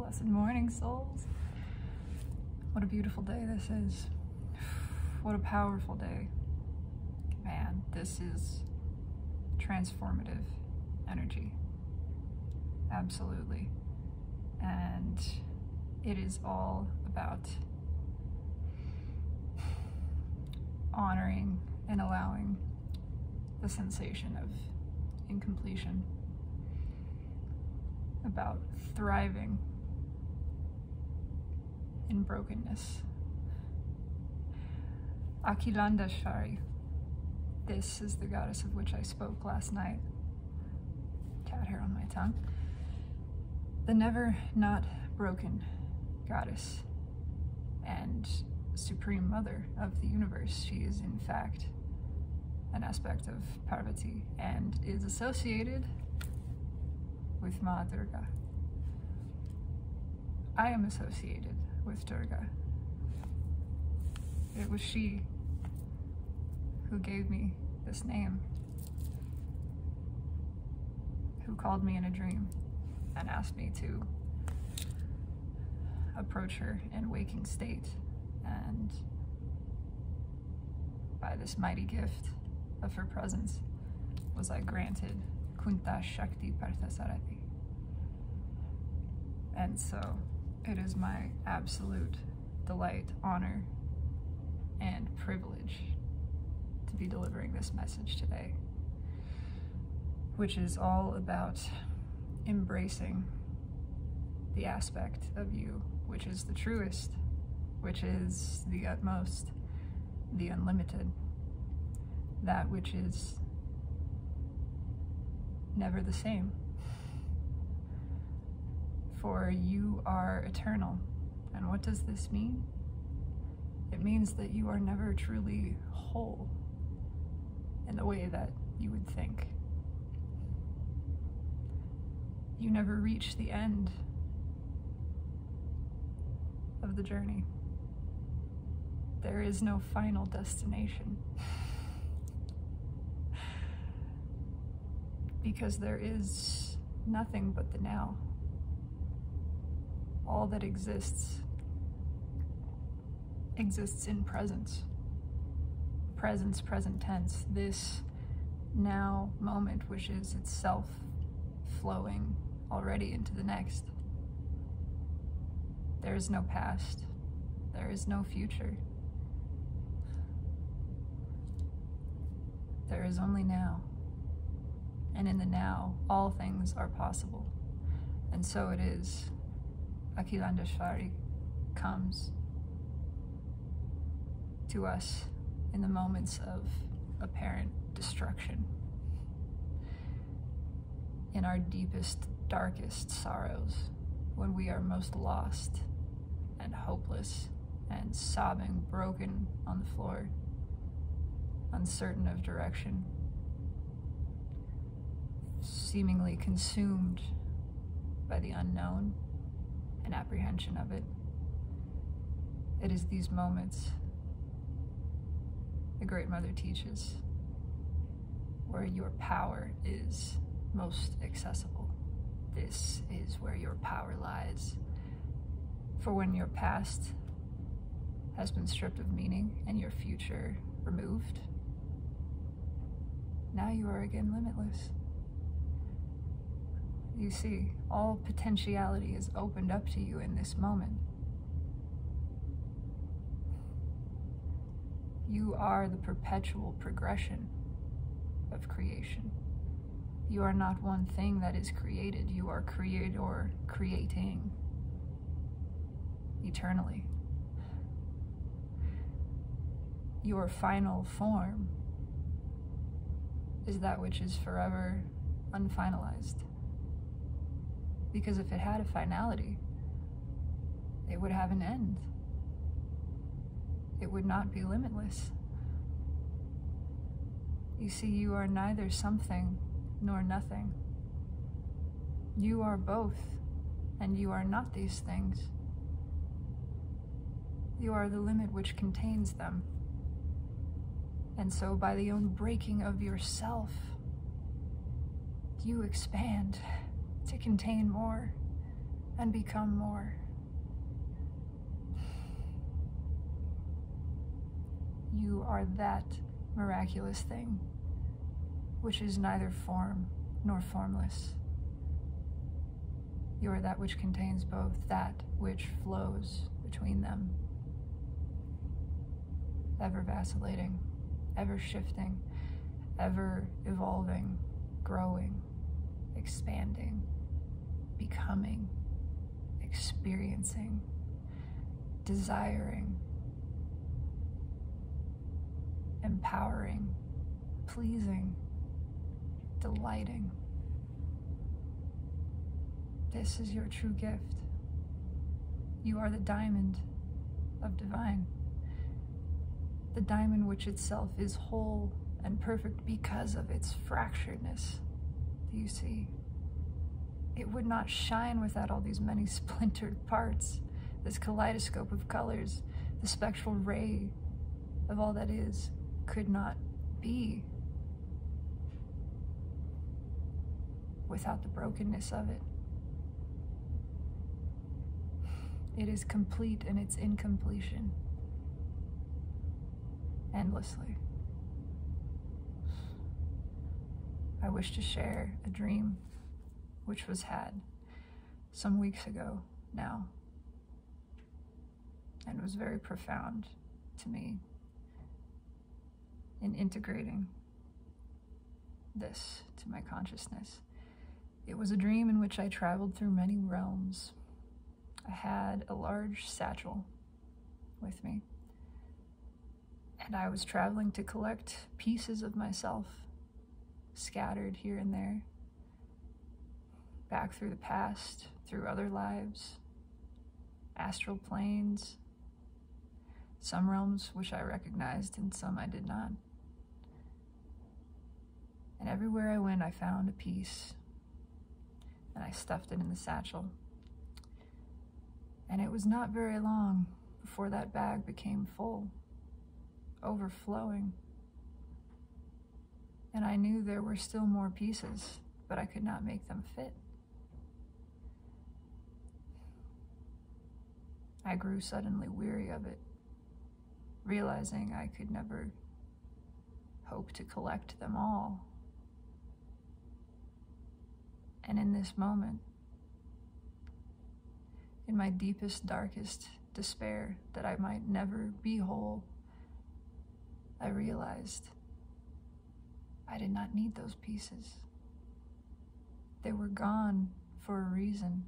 Blessed morning, souls. What a beautiful day this is. What a powerful day. Man, this is transformative energy. Absolutely. And it is all about honoring and allowing the sensation of incompletion, about thriving in brokenness. Akhilandeshwari, this is the goddess of which I spoke last night. Cat hair on my tongue. The never not broken goddess and supreme mother of the universe. She is in fact an aspect of Parvati and is associated with Ma Durga. I am associated with Durga. It was she who gave me this name, who called me in a dream and asked me to approach her in waking state, and by this mighty gift of her presence was I granted Kunta Shakti Parthasarati. And so it is my absolute delight, honor, and privilege to be delivering this message today, which is all about embracing the aspect of you which is the truest, which is the utmost, the unlimited, that which is never the same. For you are eternal. And what does this mean? It means that you are never truly whole in the way that you would think. You never reach the end of the journey. There is no final destination. Because there is nothing but the now. All that exists in presence. Presence, present tense. This now moment, which is itself flowing already into the next. There is no past. There is no future. There is only now. And in the now, all things are possible. And so it is. Akhilandeshwari comes to us in the moments of apparent destruction, in our deepest, darkest sorrows, when we are most lost and hopeless and sobbing, broken on the floor, uncertain of direction, seemingly consumed by the unknown and apprehension of it. It is these moments the Great Mother teaches where your power is most accessible. This is where your power lies. For when your past has been stripped of meaning and your future removed, now you are again limitless. You see, all potentiality is opened up to you in this moment. You are the perpetual progression of creation. You are not one thing that is created. You are creator creating eternally. Your final form is that which is forever unfinalized. Because if it had a finality, it would have an end. It would not be limitless. You see, you are neither something nor nothing. You are both, and you are not these things. You are the limit which contains them. And so by the own breaking of yourself, you expand to contain more. and become more. You are that miraculous thing, which is neither form nor formless. You are that which contains both, that which flows between them, ever vacillating, ever shifting, ever evolving, growing, expanding, becoming, experiencing, desiring, empowering, pleasing, delighting. This is your true gift. You are the diamond of divine. The diamond which itself is whole and perfect because of its fracturedness. Do you see? It would not shine without all these many splintered parts, this kaleidoscope of colors, the spectral ray of all that is could not be without the brokenness of it. It is complete in its incompletion, endlessly. I wish to share a dream which was had some weeks ago now, and was very profound to me in integrating this to my consciousness. It was a dream in which I traveled through many realms. I had a large satchel with me, and I was traveling to collect pieces of myself scattered here and there, back through the past, through other lives, astral planes, some realms which I recognized and some I did not. And everywhere I went, I found a piece, and I stuffed it in the satchel. And it was not very long before that bag became full, overflowing. And I knew there were still more pieces, but I could not make them fit. I grew suddenly weary of it, realizing I could never hope to collect them all. And in this moment, in my deepest, darkest despair that I might never be whole, I realized I did not need those pieces. They were gone for a reason,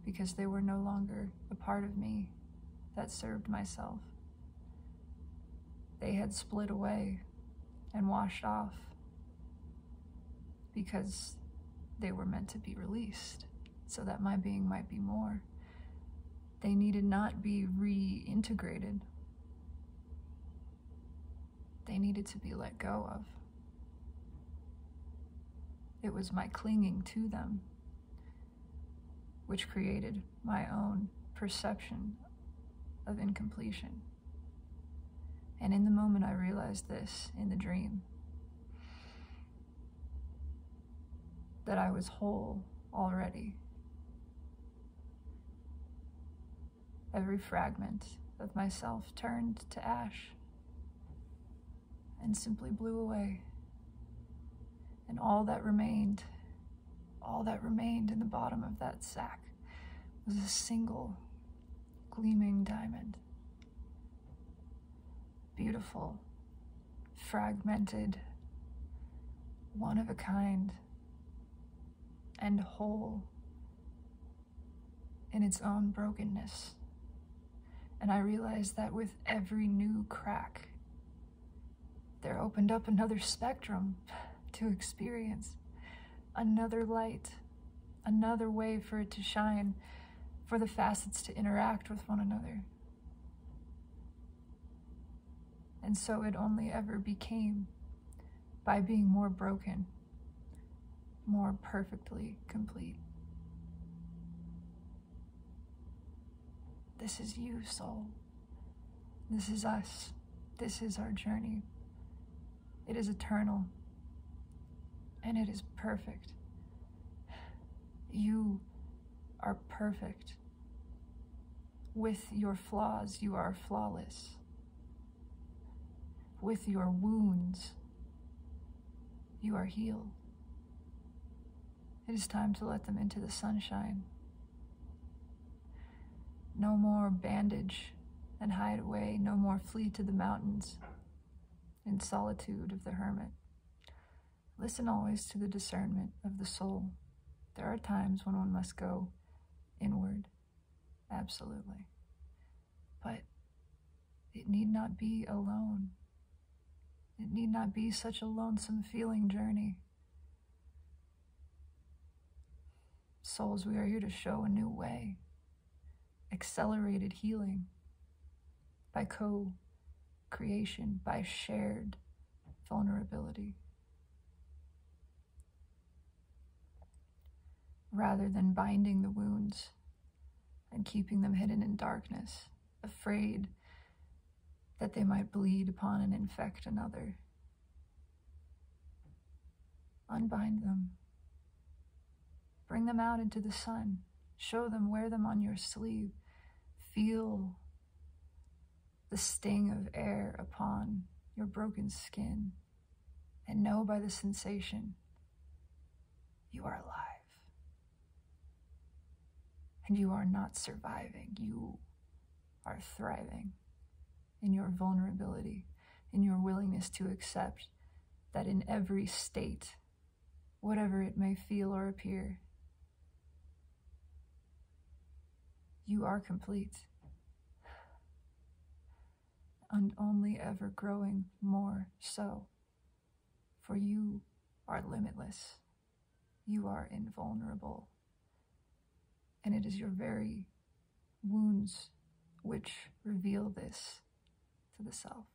because they were no longer a part of me that served myself. They had split away and washed off because they were meant to be released so that my being might be more. They needed not be reintegrated. They needed to be let go of. It was my clinging to them which created my own perception of incompletion. And in the moment I realized this, in the dream, that I was whole already. Every fragment of myself turned to ash and simply blew away. And all that remained in the bottom of that sack was a single gleaming diamond. Beautiful, fragmented, one of a kind, and whole in its own brokenness. And I realized that with every new crack, there opened up another spectrum to experience, another light, another way for it to shine, for the facets to interact with one another. And so it only ever became by being more broken, more perfectly complete. This is you, soul. This is us. This is our journey. It is eternal, and it is perfect. You are perfect. With your flaws, you are flawless. With your wounds, you are healed. It is time to let them into the sunshine. No more bandage and hide away. No more flee to the mountains in solitude of the hermit. Listen always to the discernment of the soul. There are times when one must go inward, absolutely. But it need not be alone. It need not be such a lonesome feeling journey. Souls, we are here to show a new way. Accelerated healing by co-creation, by shared vulnerability. Rather than binding the wounds and keeping them hidden in darkness, afraid that they might bleed upon and infect another. Unbind them. Bring them out into the sun. Show them, wear them on your sleeve. Feel the sting of air upon your broken skin, and know by the sensation you are alive. And you are not surviving, you are thriving in your vulnerability, in your willingness to accept that in every state, whatever it may feel or appear, you are complete, and only ever growing more so, for you are limitless, you are invulnerable, and it is your very wounds which reveal this to the self.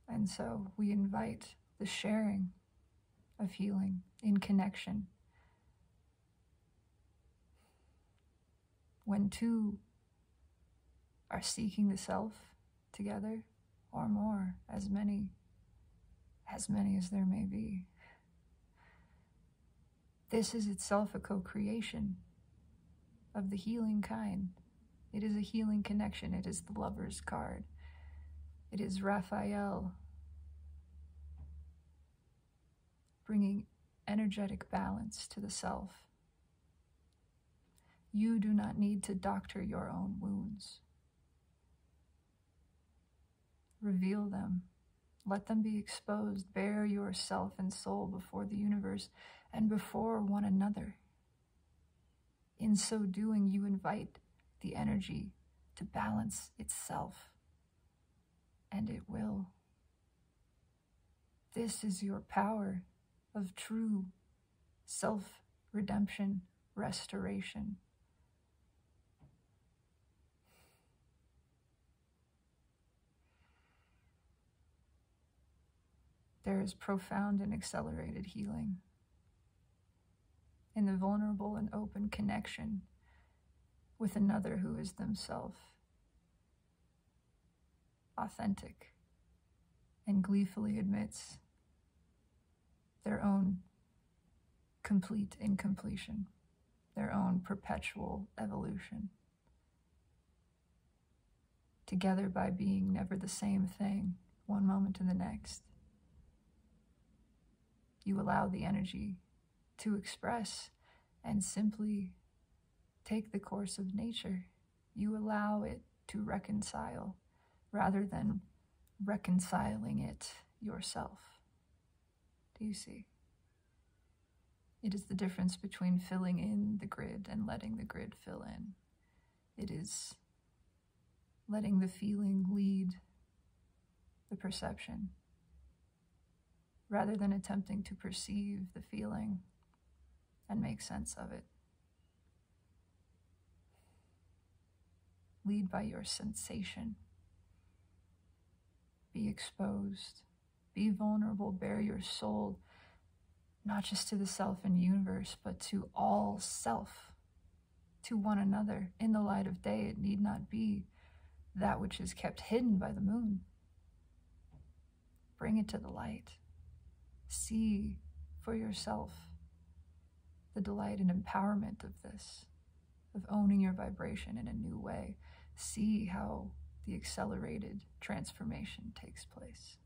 And so we invite the sharing of healing in connection. When two are seeking the self together, or more, as many as there may be, this is itself a co-creation of the healing kind. It is a healing connection. It is the Lover's card. It is Raphael bringing energetic balance to the self. You do not need to doctor your own wounds. Reveal them. Let them be exposed. Bare yourself and soul before the universe and before one another. In so doing, you invite the energy to balance itself, and it will. This is your power of true self-redemption, restoration. There is profound and accelerated healing in the vulnerable and open connection with another who is themselves authentic and gleefully admits their own complete incompletion, their own perpetual evolution. Together by being never the same thing, one moment to the next, you allow the energy to express and simply take the course of nature. You allow it to reconcile rather than reconciling it yourself. Do you see? It is the difference between filling in the grid and letting the grid fill in. It is letting the feeling lead the perception rather than attempting to perceive the feeling and make sense of it. Lead by your sensation. Be exposed. Be vulnerable. Bare your soul, not just to the self and universe, but to all self, to one another. In the light of day, it need not be that which is kept hidden by the moon. Bring it to the light. See for yourself the delight and empowerment of this, of owning your vibration in a new way. See how the accelerated transformation takes place.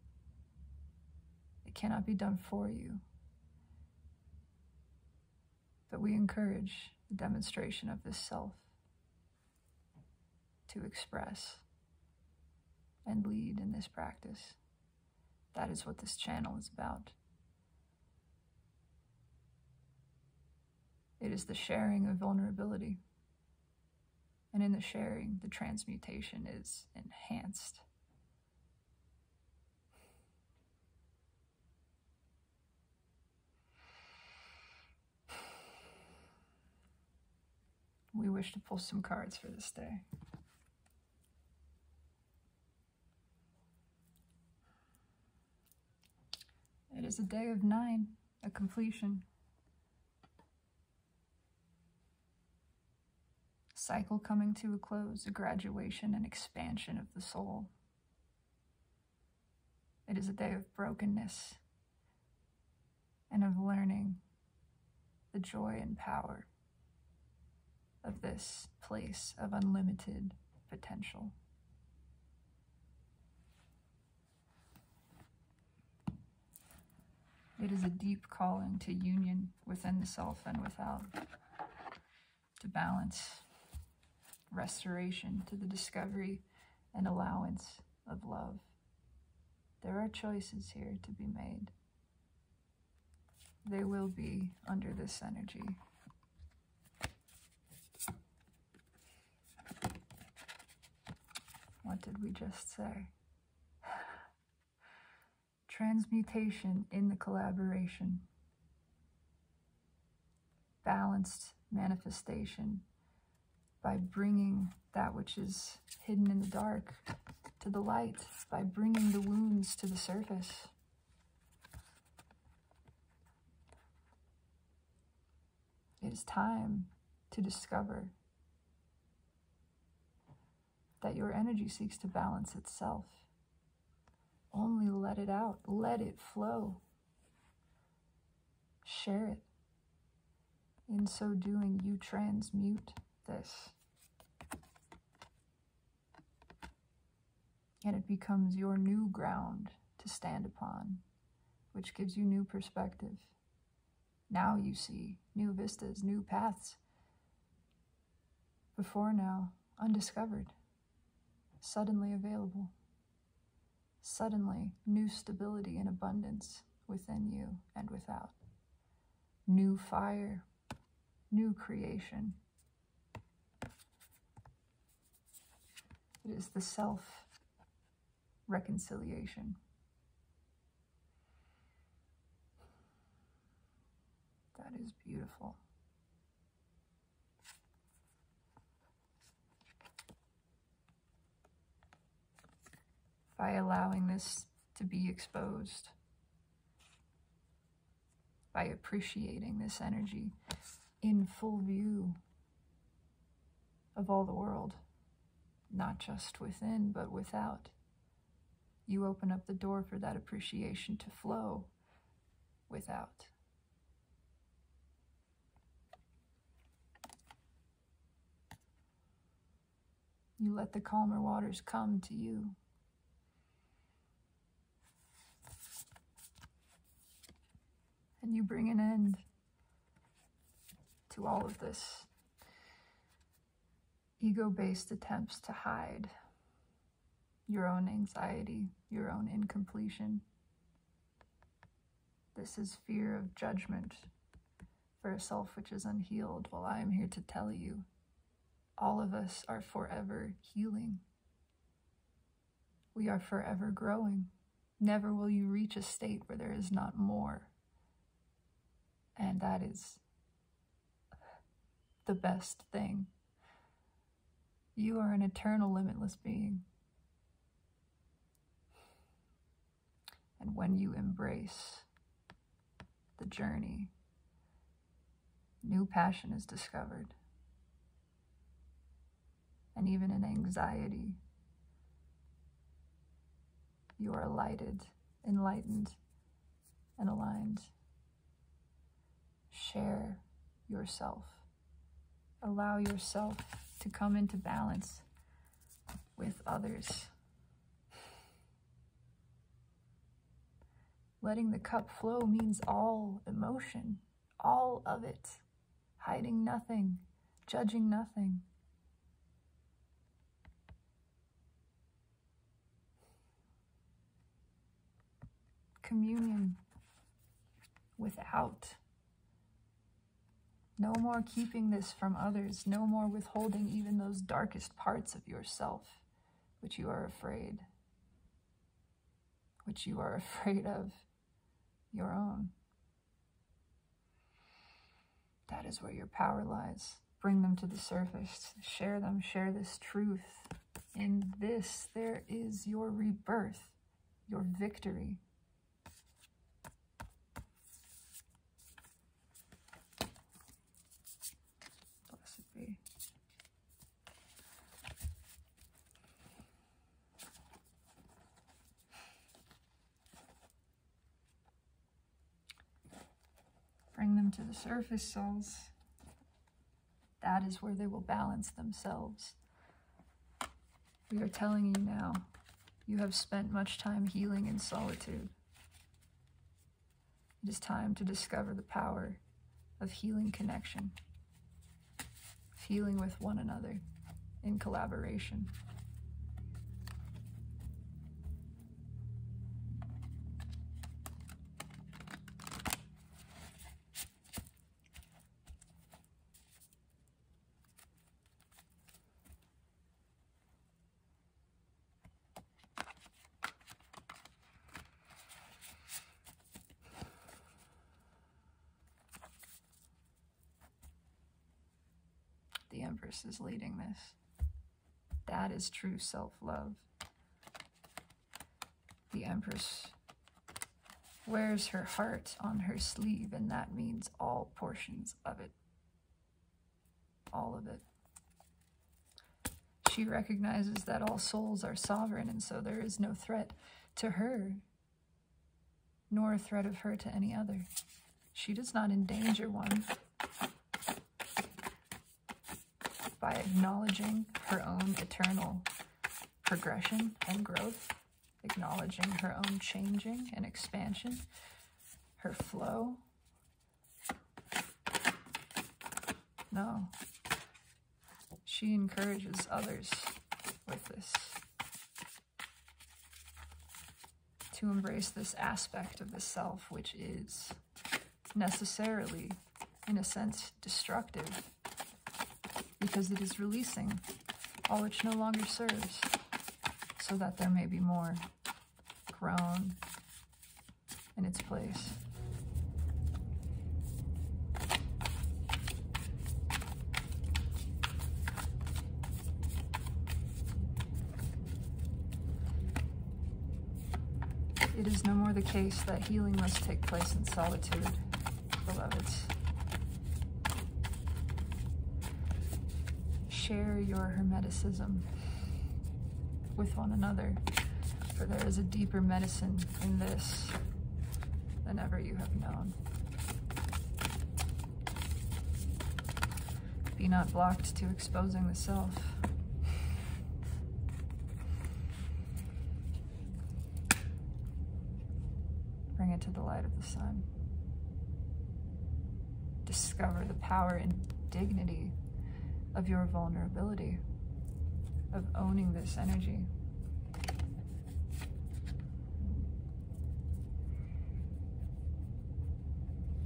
It cannot be done for you, but we encourage the demonstration of this self to express and lead in this practice. That is what this channel is about. It is the sharing of vulnerability. And in the sharing, the transmutation is enhanced. We wish to pull some cards for this day. It is a day of 9, a completion. Cycle coming to a close, a graduation and expansion of the soul. It is a day of brokenness and of learning the joy and power of this place of unlimited potential. It is a deep calling to union within the self and without, to balance, restoration, to the discovery and allowance of love. There are choices here to be made. They will be under this energy. What did we just say? Transmutation in the collaboration. Balanced manifestation by bringing that which is hidden in the dark to the light, by bringing the wounds to the surface. It is time to discover that your energy seeks to balance itself. Only let it out. Let it flow. Share it. In so doing, you transmute this. And it becomes your new ground to stand upon, which gives you new perspective. Now you see new vistas, new paths. Before now, undiscovered, suddenly available. Suddenly, new stability and abundance within you and without. New fire, new creation. It is the self-reconciliation. That is beautiful. By allowing this to be exposed, by appreciating this energy in full view of all the world, not just within, but without, you open up the door for that appreciation to flow without. You let the calmer waters come to you. And you bring an end to all of this ego-based attempts to hide your own anxiety, your own incompletion. This is fear of judgment for a self which is unhealed. Well, I am here to tell you, all of us are forever healing. We are forever growing. Never will you reach a state where there is not more. And that is the best thing. You are an eternal, limitless being. And when you embrace the journey, new passion is discovered. And even in anxiety, you are lighted, enlightened, and aligned. Share yourself. Allow yourself to come into balance with others. Letting the cup flow means all emotion, all of it, hiding nothing, judging nothing. Communion without. No more keeping this from others, no more withholding even those darkest parts of yourself, which you are afraid of, your own. That is where your power lies. Bring them to the surface, share them, share this truth. In this, there is your rebirth, your victory. Blessed be. Bring them to the surface, souls. That is where they will balance themselves. We are telling you now, you have spent much time healing in solitude. It is time to discover the power of healing connection, of healing with one another in collaboration. The Empress is leading this. That is true self-love. The Empress wears her heart on her sleeve, and that means all portions of it. All of it. She recognizes that all souls are sovereign, and so there is no threat to her, nor a threat of her to any other. She does not endanger one by acknowledging her own eternal progression and growth, acknowledging her own changing and expansion, her flow. No. She encourages others with this, to embrace this aspect of the self, which is necessarily, in a sense, destructive, because it is releasing all which no longer serves, so that there may be more grown in its place. It is no more the case that healing must take place in solitude, beloveds. Share your hermeticism with one another, for there is a deeper medicine in this than ever you have known. Be not blocked to exposing the self. Bring it to the light of the sun. Discover the power and dignity of your vulnerability, of owning this energy.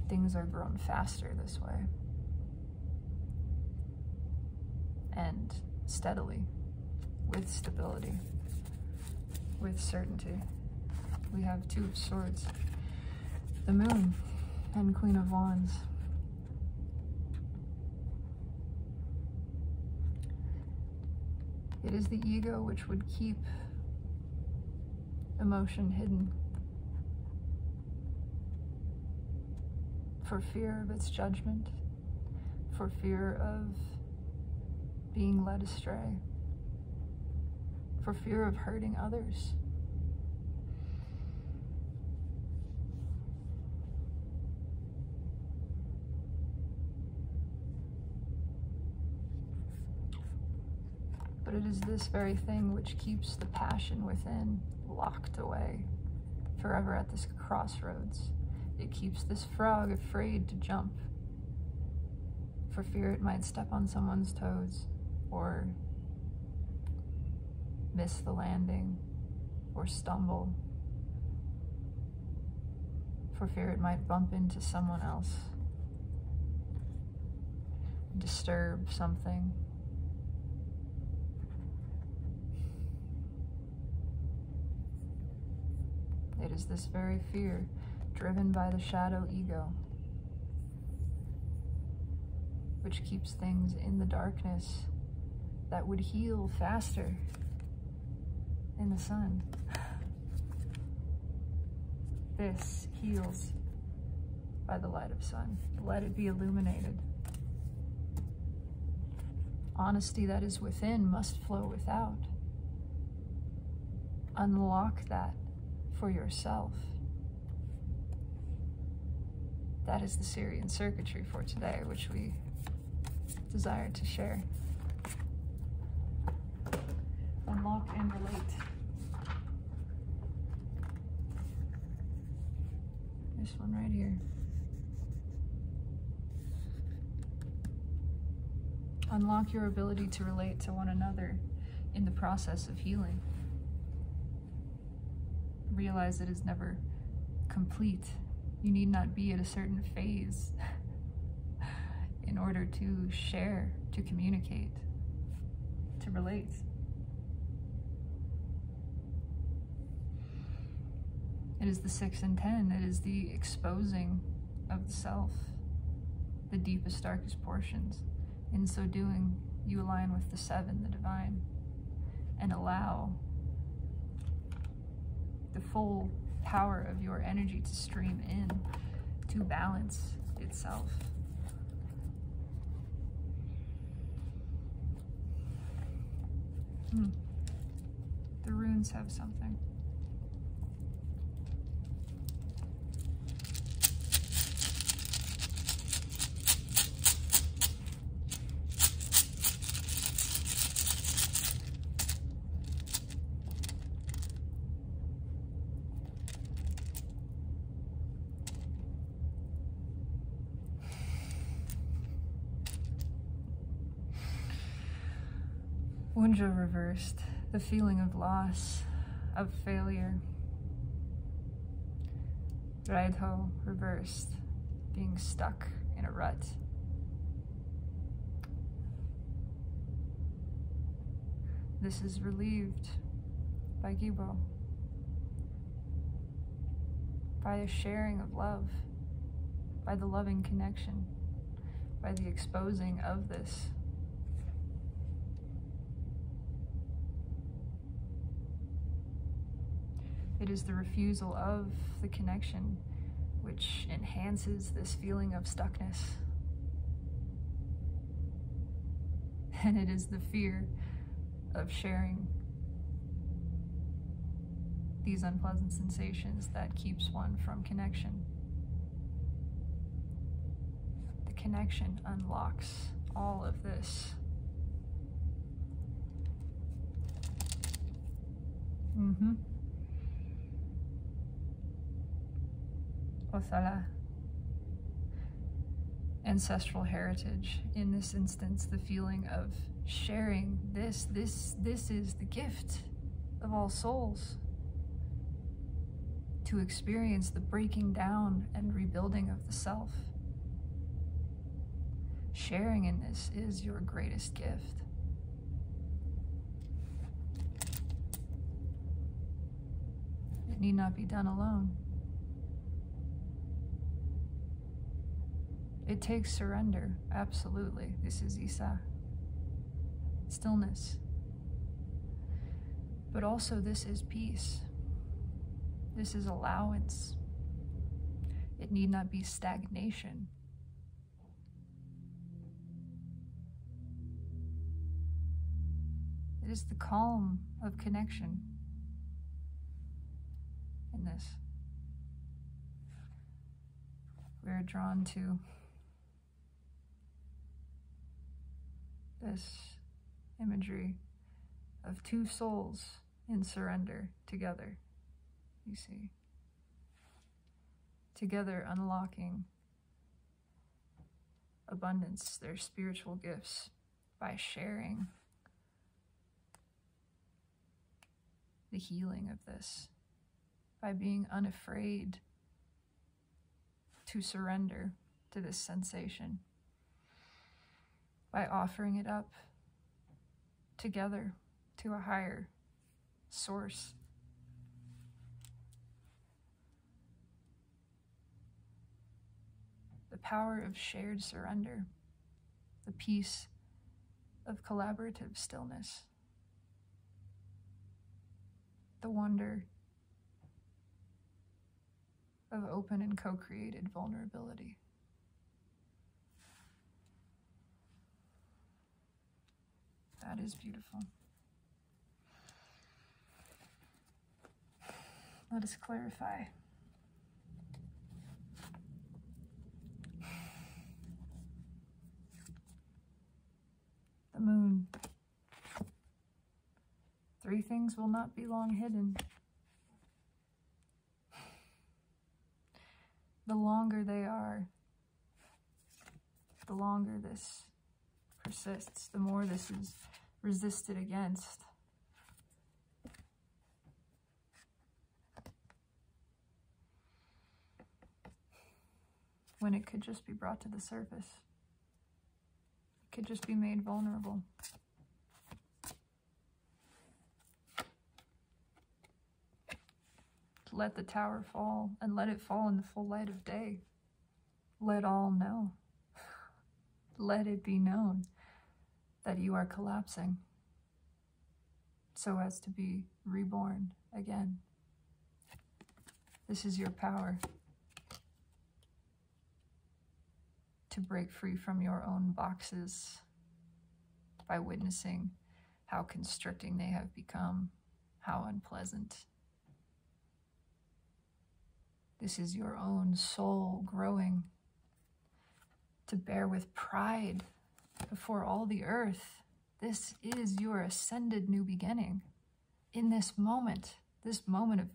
Things are grown faster this way, and steadily, with stability, with certainty. We have Two of Swords, the Moon, and Queen of Wands. It is the ego which would keep emotion hidden for fear of its judgment, for fear of being led astray, for fear of hurting others. but it is this very thing which keeps the passion within locked away forever at this crossroads. It keeps this frog afraid to jump for fear it might step on someone's toes or miss the landing or stumble, for fear it might bump into someone else, disturb something. It is this very fear driven by the shadow ego which keeps things in the darkness that would heal faster in the sun. This heals by the light of sun. Let it be illuminated. Honesty that is within must flow without. Unlock that for yourself. That is the Syrian circuitry for today, which we desire to share. Unlock and relate. This one right here. Unlock your ability to relate to one another in the process of healing. Realize it is never complete. You need not be at a certain phase in order to share, to communicate, to relate. It is the 6 and 10. It is the exposing of the self, the deepest, darkest portions. In so doing, you align with the 7, the divine, and allow the full power of your energy to stream in to balance itself. The runes have something. Wunjo reversed, the feeling of loss, of failure. Raidho reversed, being stuck in a rut. This is relieved by Gibo, by a sharing of love, by the loving connection, by the exposing of this. It is the refusal of the connection which enhances this feeling of stuckness. And it is the fear of sharing these unpleasant sensations that keeps one from connection. The connection unlocks all of this. Othala. Ancestral heritage. In this instance, the feeling of sharing this is the gift of all souls. To experience the breaking down and rebuilding of the self. Sharing in this is your greatest gift. It need not be done alone. It takes surrender, absolutely. This is Isa. Stillness. But also this is peace. This is allowance. It need not be stagnation. It is the calm of connection in this. We are drawn to this imagery of two souls in surrender together, you see. Together unlocking abundance, their spiritual gifts, by sharing the healing of this, by being unafraid to surrender to this sensation, by offering it up together to a higher source. The power of shared surrender, the peace of collaborative stillness, the wonder of open and co-created vulnerability. That is beautiful. Let us clarify. The moon. 3 things will not be long hidden. The longer they are, the longer this persists, the more this is resisted against. When it could just be brought to the surface. It could just be made vulnerable. Let the tower fall, and let it fall in the full light of day. Let all know. Let it be known that you are collapsing, so as to be reborn again. This is your power to break free from your own boxes by witnessing how constricting they have become, how unpleasant. This is your own soul growing to bear with pride before all the earth. This is your ascended new beginning. In this moment of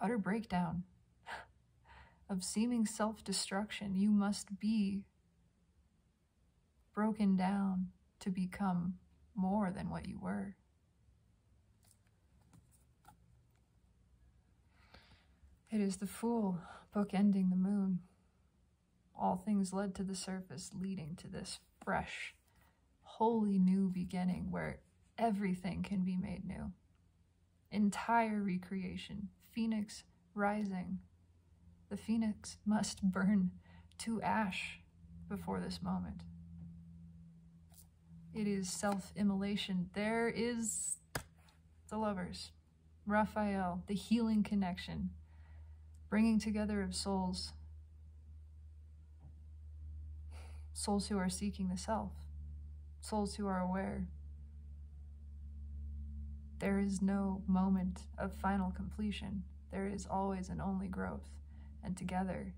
utter breakdown, of seeming self-destruction, you must be broken down to become more than what you were. It is the Fool bookending the moon. All things led to the surface, leading to this fresh, wholly new beginning where everything can be made new. Entire recreation, phoenix rising. The phoenix must burn to ash before this moment. It is self-immolation. There is the lovers, Raphael, the healing connection, bringing together of souls, souls who are seeking the self, souls who are aware. There is no moment of final completion. There is always and only growth, and together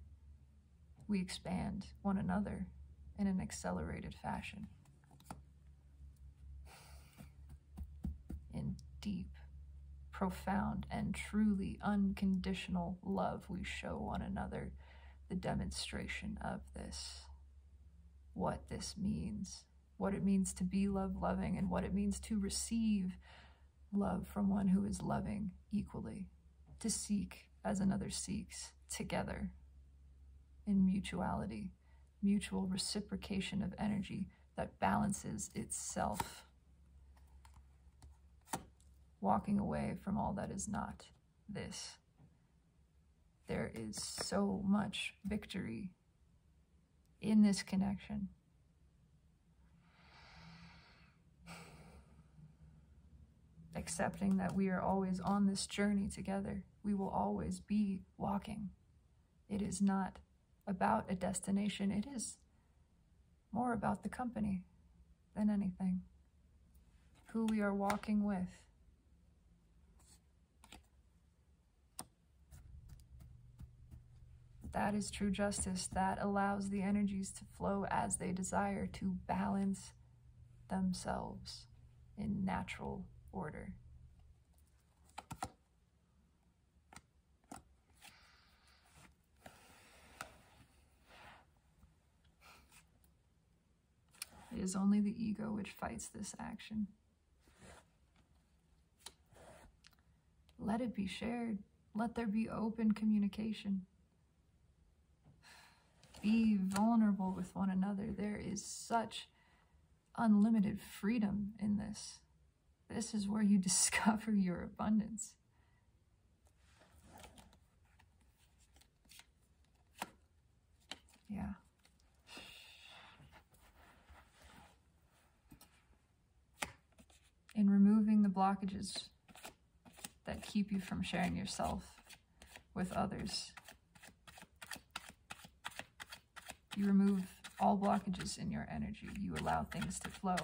we expand one another in an accelerated fashion. In deep, profound, and truly unconditional love, we show one another the demonstration of this. What this means, what it means to be love-loving, and what it means to receive love from one who is loving equally, to seek as another seeks, together in mutuality, mutual reciprocation of energy that balances itself, walking away from all that is not this. There is so much victory in this connection. Accepting that we are always on this journey together. We will always be walking. It is not about a destination. It is more about the company than anything. Who we are walking with. That is true justice. That allows the energies to flow as they desire, to balance themselves in natural order. It is only the ego which fights this action. Let it be shared. Let there be open communication. Be vulnerable with one another. There is such unlimited freedom in this. This is where you discover your abundance. Yeah. In removing the blockages that keep you from sharing yourself with others, you remove all blockages in your energy. You allow things to flow.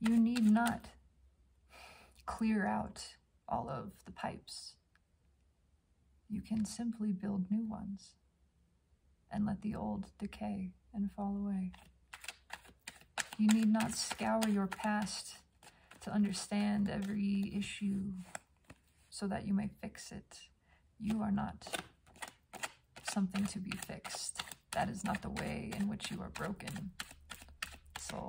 You need not clear out all of the pipes. You can simply build new ones and let the old decay and fall away. You need not scour your past to understand every issue so that you may fix it. You are not something to be fixed. That is not the way in which you are broken, soul.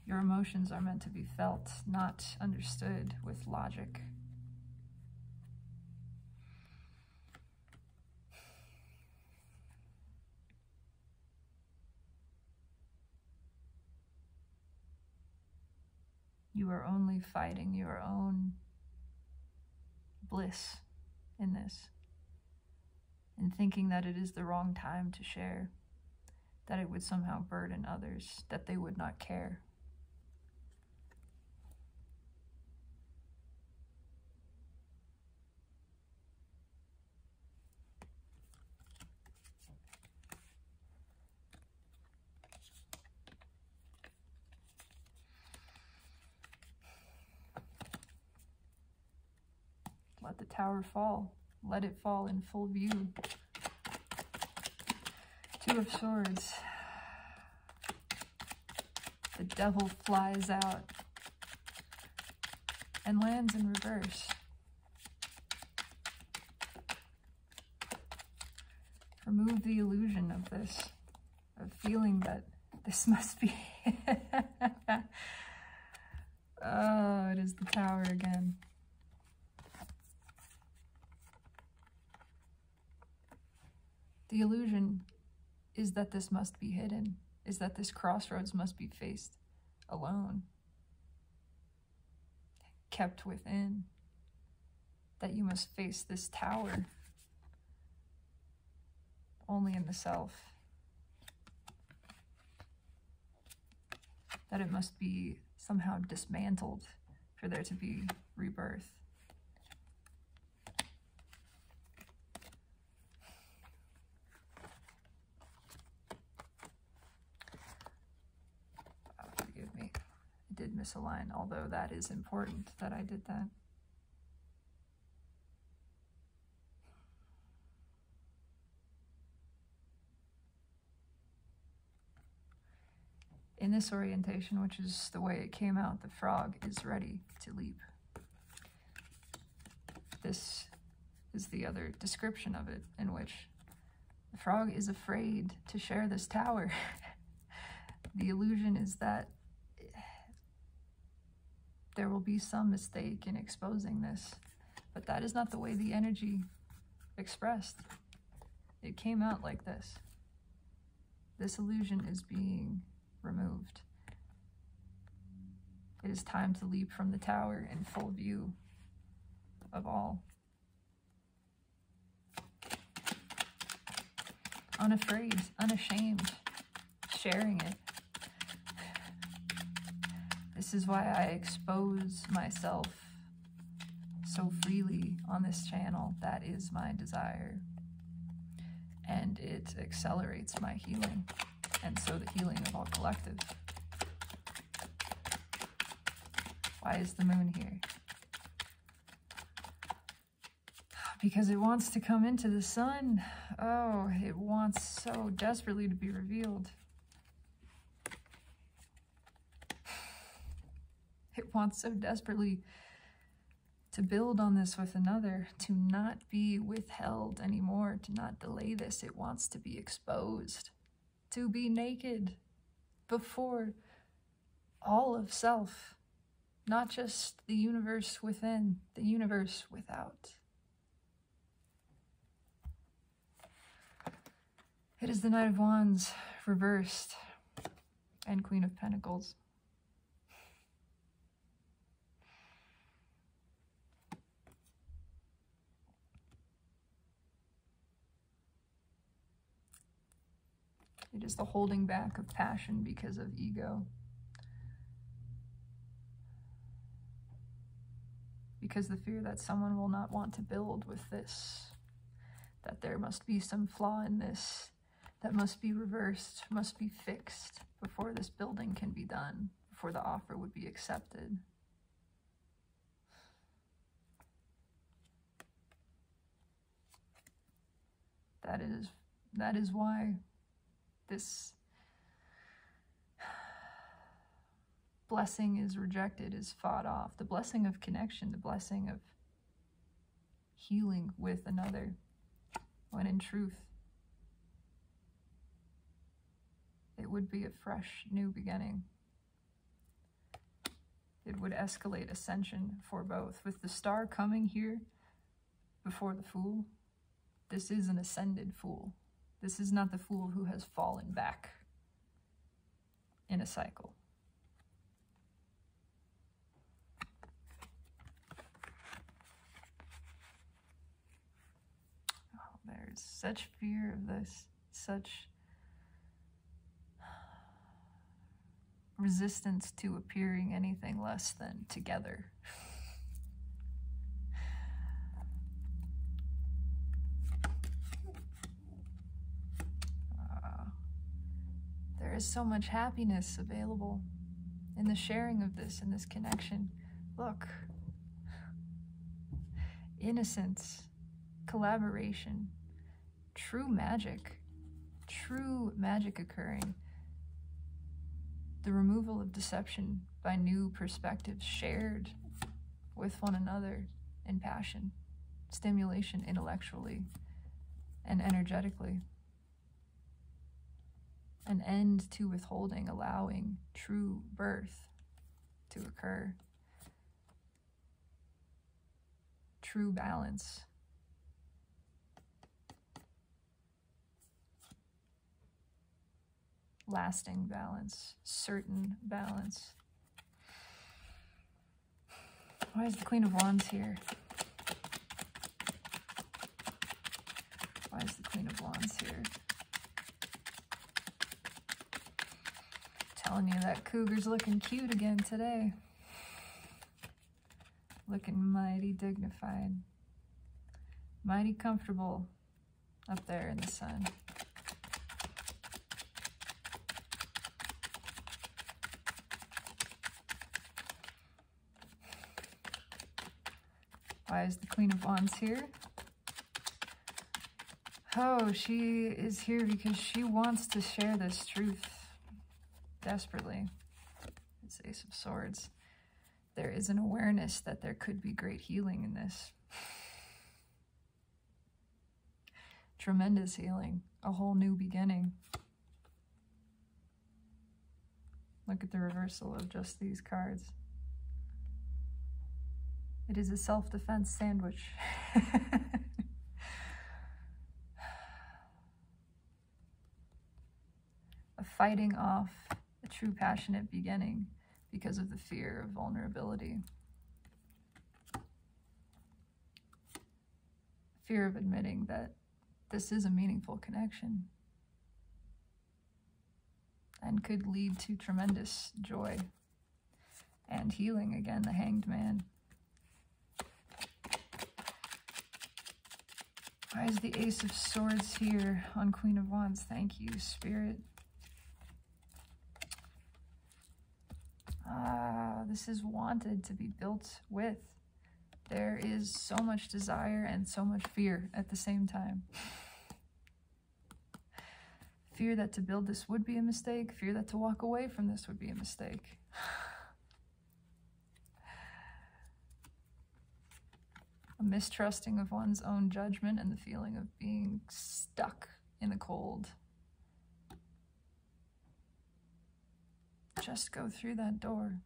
Your emotions are meant to be felt, not understood with logic. You are only fighting your own bliss in this, in thinking that it is the wrong time to share, that it would somehow burden others, that they would not care. Let the tower fall. Let it fall in full view. Two of Swords. The devil flies out and lands in reverse. Remove the illusion of this, of feeling that this must be. Oh, it is the tower again. The illusion is that this must be hidden, is that this crossroads must be faced alone, kept within, that you must face this tower only in the self, that it must be somehow dismantled for there to be rebirth. Forgive me, I did misalign, although that is important that I did that. In this orientation, which is the way it came out, the frog is ready to leap. This is the other description of it, in which the frog is afraid to share this tower. The illusion is that there will be some mistake in exposing this, but that is not the way the energy expressed. It came out like this. This illusion is being removed. It is time to leap from the tower in full view of all. Unafraid, unashamed, sharing it. This is why I expose myself so freely on this channel. That is my desire. And it accelerates my healing. And so the healing of all collective. Why is the moon here? Because it wants to come into the sun. Oh, it wants so desperately to be revealed. It wants so desperately to build on this with another, to not be withheld anymore, to not delay this. It wants to be exposed, to be naked before all of self, not just the universe within, the universe without. It is the Knight of Wands reversed and Queen of Pentacles. It is the holding back of passion because of ego. Because the fear that someone will not want to build with this, that there must be some flaw in this, that must be reversed, must be fixed before this building can be done, before the offer would be accepted. That is why this blessing is rejected, is fought off. The blessing of connection, the blessing of healing with another, when in truth, it would be a fresh, new beginning. It would escalate ascension for both. With the star coming here before the Fool, this is an ascended Fool. This is not the Fool who has fallen back in a cycle. Oh, there's such fear of this, such resistance to appearing anything less than together. There is so much happiness available in the sharing of this, in this connection. Look, innocence, collaboration, true magic occurring. The removal of deception by new perspectives shared with one another in passion, stimulation intellectually and energetically. An end to withholding, allowing true birth to occur. True balance. Lasting balance, certain balance. Why is the Queen of Wands here? Why is the Queen of Wands here? Telling you that cougar's looking cute again today. Looking mighty dignified. Mighty comfortable up there in the sun. Why is the Queen of Wands here? Oh, she is here because she wants to share this truth desperately. It's Ace of Swords. There is an awareness that there could be great healing in this. Tremendous healing, a whole new beginning. Look at the reversal of just these cards. It is a self-defense sandwich. A fighting off a true passionate beginning because of the fear of vulnerability. Fear of admitting that this is a meaningful connection and could lead to tremendous joy and healing. Again, the Hanged Man. Why is the Ace of Swords here on Queen of Wands? Thank you, Spirit. This is wanted to be built with, There is so much desire and so much fear at the same time. Fear that to build this would be a mistake. Fear that to walk away from this would be a mistake. A mistrusting of one's own judgment and the feeling of being stuck in the cold. Just go through that door.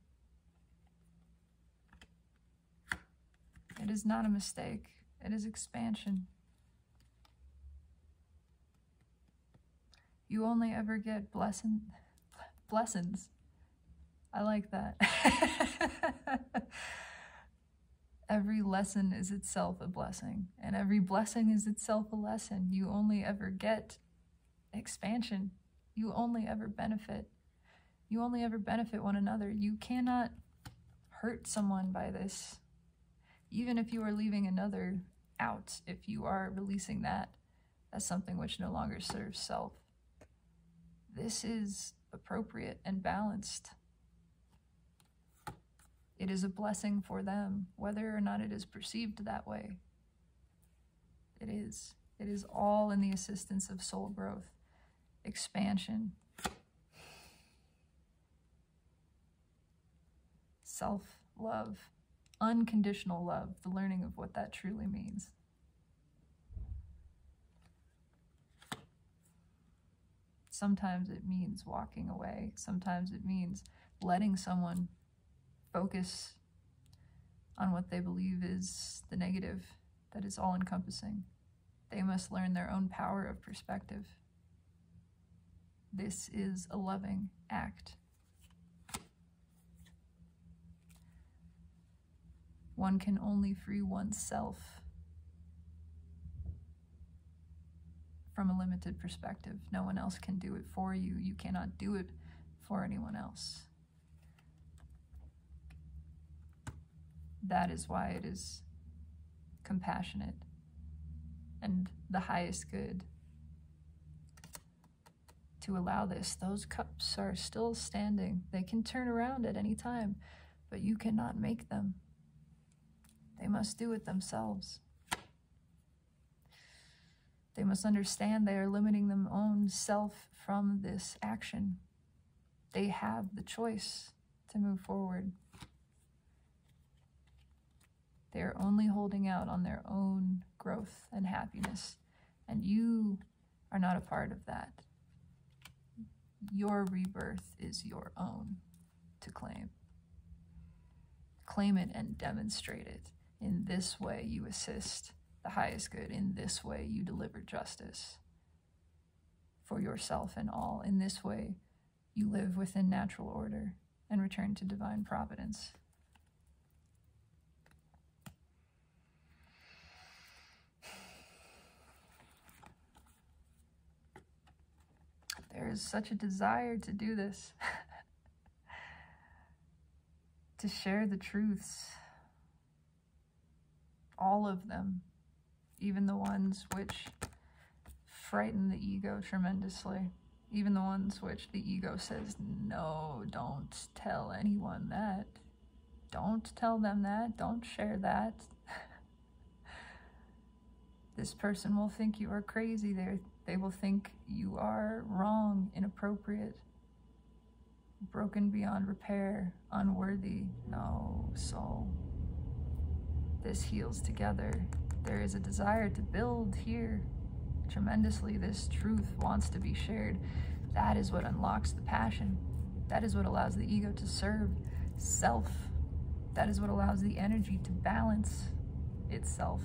It is not a mistake. It is expansion. You only ever get blessings. I like that. Every lesson is itself a blessing, and every blessing is itself a lesson. You only ever get expansion. You only ever benefit. You only ever benefit one another. You cannot hurt someone by this. Even if you are leaving another out, if you are releasing that as something which no longer serves self. This is appropriate and balanced. It is a blessing for them, whether or not it is perceived that way. It is. It is all in the assistance of soul growth, expansion, self-love, unconditional love, the learning of what that truly means. Sometimes it means walking away. Sometimes it means letting someone focus on what they believe is the negative that is all-encompassing. They must learn their own power of perspective. This is a loving act. One can only free oneself from a limited perspective. No one else can do it for you. You cannot do it for anyone else. That is why it is compassionate and the highest good to allow this. Those cups are still standing. They can turn around at any time, but you cannot make them. They must do it themselves. They must understand they are limiting their own self from this action. They have the choice to move forward. They are only holding out on their own growth and happiness, and you are not a part of that. Your rebirth is your own to claim. Claim it and demonstrate it. In this way, you assist the highest good. In this way, you deliver justice for yourself and all. In this way, you live within natural order and return to divine providence. There is such a desire to do this, to share the truths, all of them, even the ones which frighten the ego tremendously, even the ones which the ego says, no, don't tell anyone that. Don't tell them that. Don't share that. This person will think you are crazy. They will think you are wrong, inappropriate, broken beyond repair, unworthy. No, soul. This heals together. There is a desire to build here tremendously. This truth wants to be shared. That is what unlocks the passion. That is what allows the ego to serve self. That is what allows the energy to balance itself,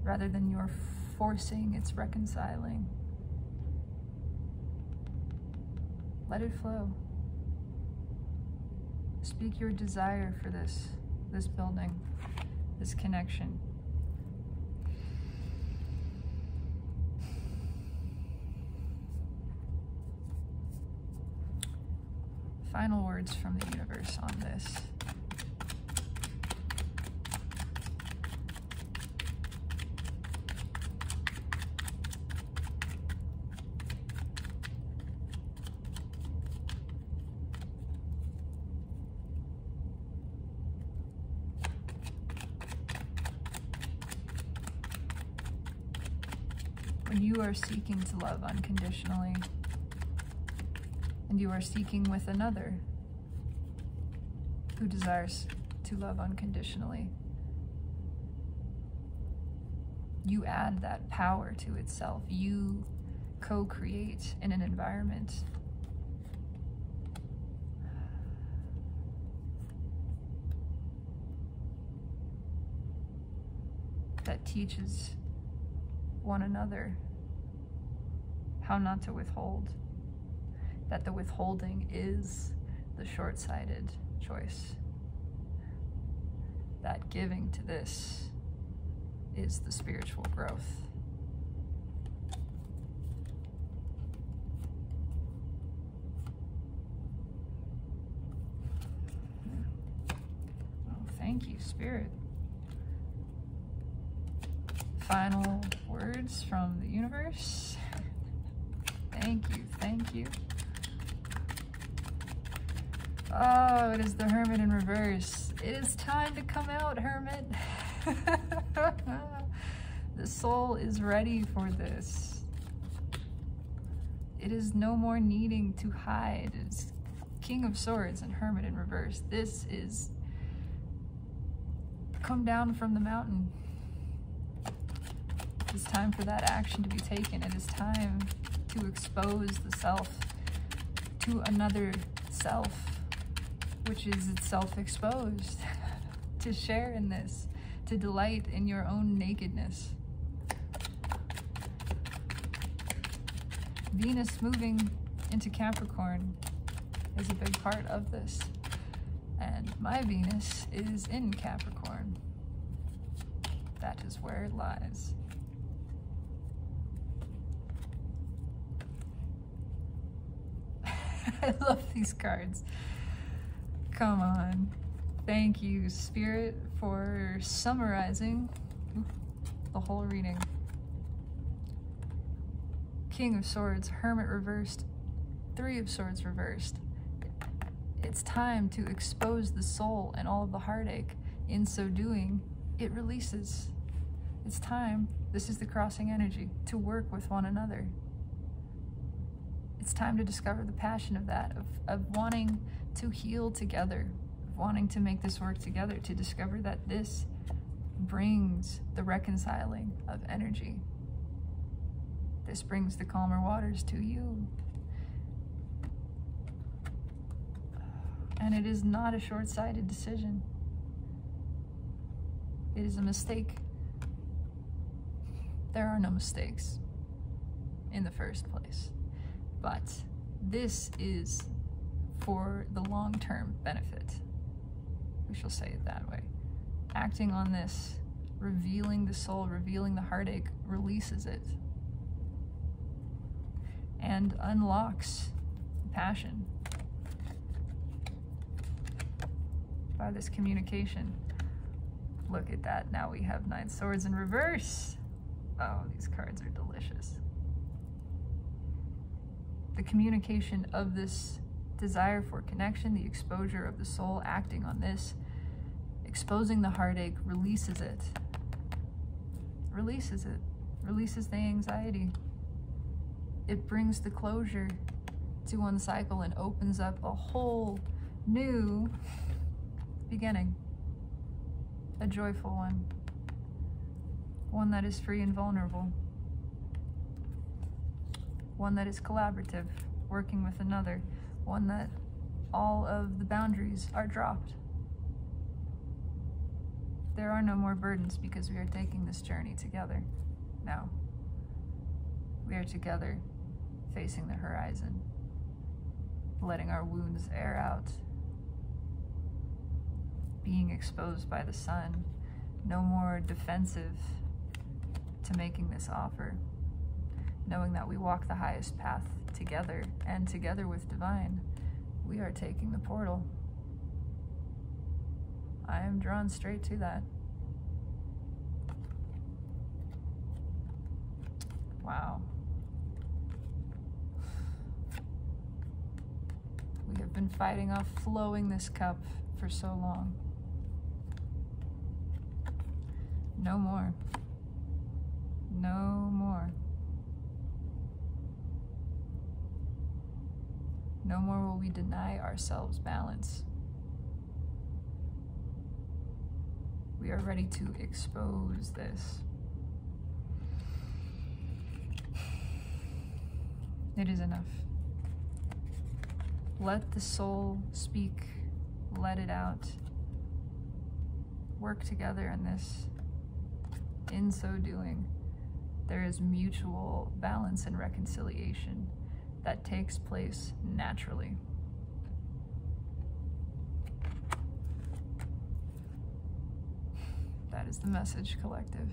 rather than your forcing, it's reconciling. Let it flow. Speak your desire for this building, this connection. Final words from the universe on this. when you are seeking to love unconditionally, and you are seeking with another who desires to love unconditionally, you add that power to itself. You co-create in an environment that teaches one another how not to withhold, that the withholding is the short-sighted choice, that giving to this is the spiritual growth. Oh, thank you, Spirit. Final words from the universe. Thank you, thank you. Oh, it is the Hermit in reverse. It is time to come out, Hermit. The soul is ready for this. It is no more needing to hide. It's King of Swords and Hermit in reverse. This is come down from the mountain. It is time for that action to be taken. It is time to expose the self to another self, which is itself exposed, to share in this, to delight in your own nakedness. Venus moving into Capricorn is a big part of this. And my Venus is in Capricorn. That is where it lies. I love these cards. Come on. Thank you, Spirit, for summarizing the whole reading. King of Swords, Hermit reversed, Three of Swords reversed. It's time to expose the soul and all of the heartache. In so doing, it releases. It's time, this is the crossing energy, to work with one another. It's time to discover the passion of that, of wanting to heal together, of wanting to make this work together, to discover that this brings the reconciling of energy. This brings the calmer waters to you. And it is not a short-sighted decision. It is a mistake. There are no mistakes in the first place. But this is for the long-term benefit. We shall say it that way. Acting on this, revealing the soul, revealing the heartache, releases it. And unlocks passion by this communication. Look at that. Now we have 9 swords in reverse. Oh, these cards are delicious. The communication of this desire for connection, the exposure of the soul acting on this, exposing the heartache, releases it. Releases it. Releases the anxiety. It brings the closure to one cycle and opens up a whole new beginning. A joyful one. One that is free and vulnerable. One that is collaborative, working with another. One that all of the boundaries are dropped. There are no more burdens because we are taking this journey together now. We are together, facing the horizon, letting our wounds air out, being exposed by the sun, no more defensive to making this offer, knowing that we walk the highest path together, and together with Divine, we are taking the portal. I am drawn straight to that. Wow. We have been fighting off flowing this cup for so long. No more. No more. No more will we deny ourselves balance. We are ready to expose this. It is enough. Let the soul speak. Let it out. Work together in this. In so doing, there is mutual balance and reconciliation that takes place naturally. That is the message, collective.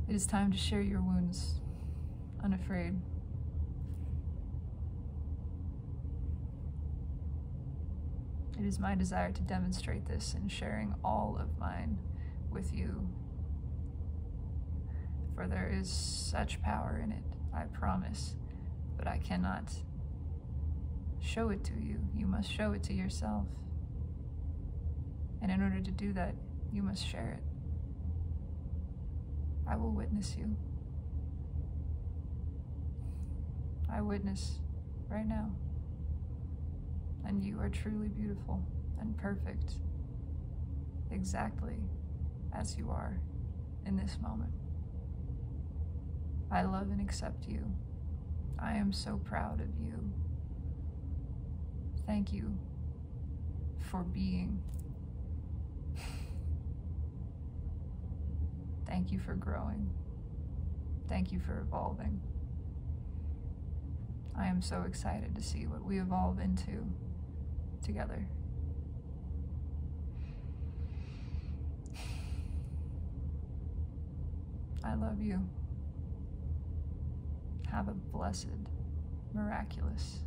It is time to share your wounds, unafraid. It is my desire to demonstrate this in sharing all of mine with you. For there is such power in it, I promise, but I cannot show it to you. You must show it to yourself. And in order to do that, you must share it. I will witness you. I witness right now. And you are truly beautiful and perfect, exactly as you are in this moment. I love and accept you. I am so proud of you. Thank you for being. Thank you for growing. Thank you for evolving. I am so excited to see what we evolve into together. I love you. Have a blessed, miraculous,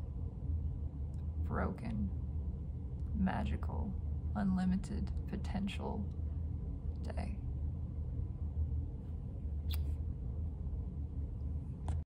broken, magical, unlimited potential day.